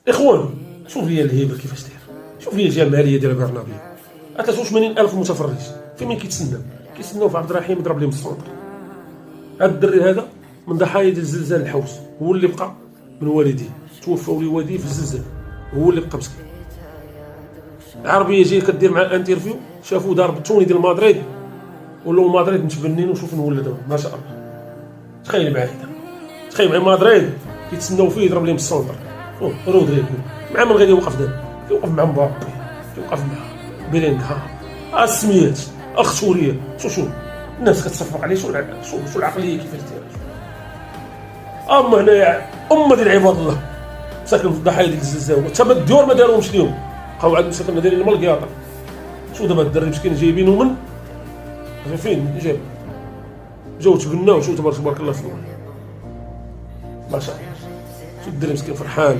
اخوان شوف لي الهيبه كيفاش داير، شوف لي الجماليه ديال برنابيو. 83,000 متفرج فين من كيتسناو في عبد الرحيم ضرب لهم السونتر. هذا الدري هذا من ضحايا ديال الزلزال الحوس، هو اللي بقى من والديه، توفوا لي والديه في الزلزال، هو اللي بقى مسكين. العربيه جايه كدير مع انترفيو، شافوا ضارب توني ديال مدريد، ولاو مدريد متبنين وشوف نولدوا ما شاء الله. تخيل معايا تخيل معايا مدريد كيتسناو فيه يضرب لهم السونتر. رودريغو مع من غادي يوقف دابا؟ يوقف مع مبابي، يوقف مع بيلينغهام، السميات اختوريه. شوف الناس كتصفق عليه، شو العقليه كيفاش دايره. اما هنايا ديال عباد الله ساكن في الضحايا ديال الزلزال، حتى الديور ما داروهمش اليوم، بقاو عاد مساكن دايرين من القياطه. شو دابا الدري مسكين جايبينو من فين جاب، جاو تبناو. شو تبارك الله فيهم ما شاء الله. شو الدري مسكين فرحان.